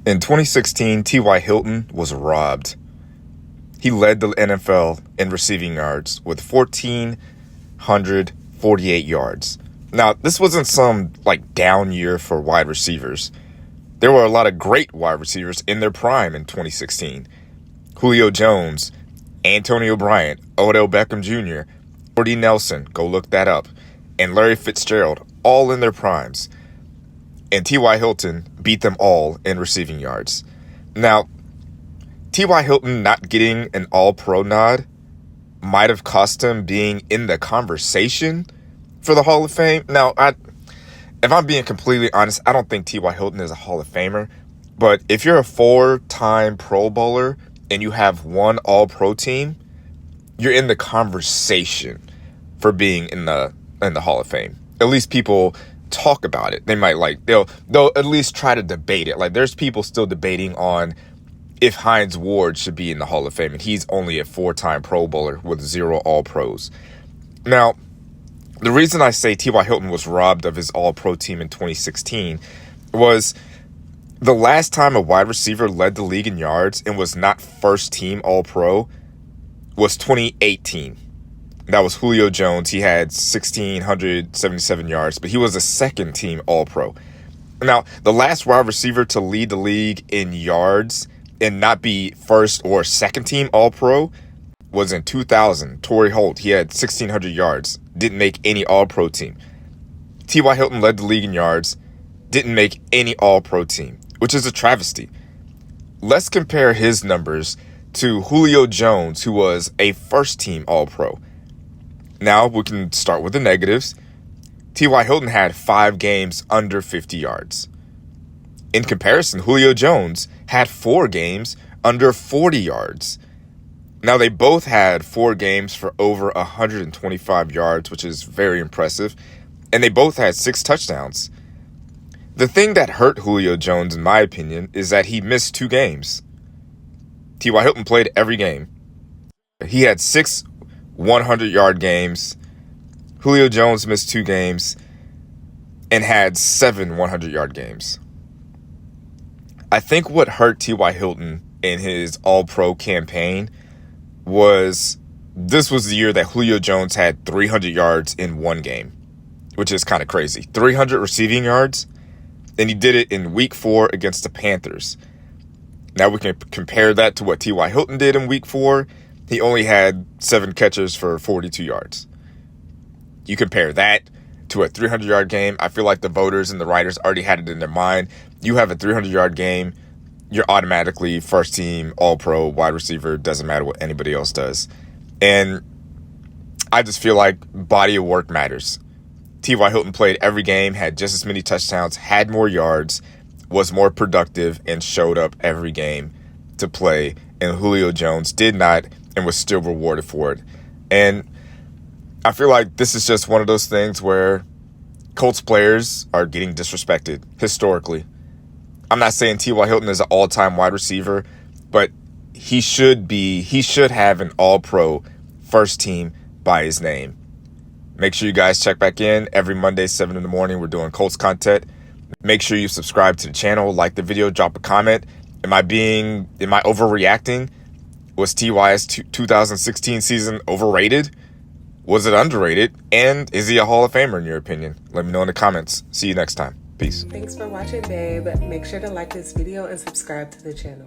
In 2016, T.Y. Hilton was robbed. He led the NFL in receiving yards with 1,448 yards. Now, this wasn't some down year for wide receivers. There were a lot of great wide receivers in their prime in 2016. Julio Jones, Antonio Bryant, Odell Beckham Jr., Jordy Nelson, go look that up, and Larry Fitzgerald, all in their primes. And T.Y. Hilton beat them all in receiving yards. Now, T.Y. Hilton not getting an All-Pro nod might have cost him being in the conversation for the Hall of Fame. Now, if I'm being completely honest, I don't think T.Y. Hilton is a Hall of Famer. But if you're a 4-time Pro Bowler and you have one All-Pro team, you're in the conversation for being in the Hall of Fame. At least people talk about it. They might they'll at least try to debate it. There's people still debating on if Hines Ward should be in the Hall of Fame, and he's only a 4-time Pro Bowler with 0 All-Pros. Now, the reason I say T.Y. Hilton was robbed of his All-Pro team in 2016 was the last time a wide receiver led the league in yards and was not first-team All-Pro was 2018. That was Julio Jones. He had 1,677 yards, but he was a second-team All-Pro. Now, the last wide receiver to lead the league in yards and not be first or second-team All-Pro was in 2000. Torrey Holt, he had 1,600 yards, didn't make any All-Pro team. T.Y. Hilton led the league in yards, didn't make any All-Pro team, which is a travesty. Let's compare his numbers to Julio Jones, who was a first-team All-Pro. Now, we can start with the negatives. T.Y. Hilton had 5 games under 50 yards. In comparison, Julio Jones had 4 games under 40 yards. Now, they both had 4 games for over 125 yards, which is very impressive. And they both had 6 touchdowns. The thing that hurt Julio Jones, in my opinion, is that he missed 2 games. T.Y. Hilton played every game. He had 6 100-yard games. Julio Jones missed 2 games and had 7 100-yard games. I think what hurt T.Y. Hilton in his All-Pro campaign was this was the year that Julio Jones had 300 yards in 1 game, which is kind of crazy. 300 receiving yards, and he did it in Week 4 against the Panthers. Now we can compare that to what T.Y. Hilton did in Week 4. He only had 7 catches for 42 yards. You compare that to a 300-yard game. I feel like the voters and the writers already had it in their mind. You have a 300-yard game, you're automatically first-team All-Pro wide receiver. Doesn't matter what anybody else does. And I just feel like body of work matters. T.Y. Hilton played every game, had just as many touchdowns, had more yards, was more productive, and showed up every game to play. And Julio Jones did not and was still rewarded for it. And I feel like this is just one of those things where Colts players are getting disrespected historically. I'm not saying T.Y. Hilton is an all-time wide receiver, but he should have an All-Pro first team by his name. Make sure you guys check back in every Monday, 7 in the morning. We're doing Colts content. Make sure you subscribe to the channel, like the video, drop a comment. Am I overreacting? Was T.Y.'s 2016 season overrated? Was it underrated? And is he a Hall of Famer in your opinion? Let me know in the comments. See you next time. Peace. Thanks for watching, babe. Make sure to like this video and subscribe to the channel.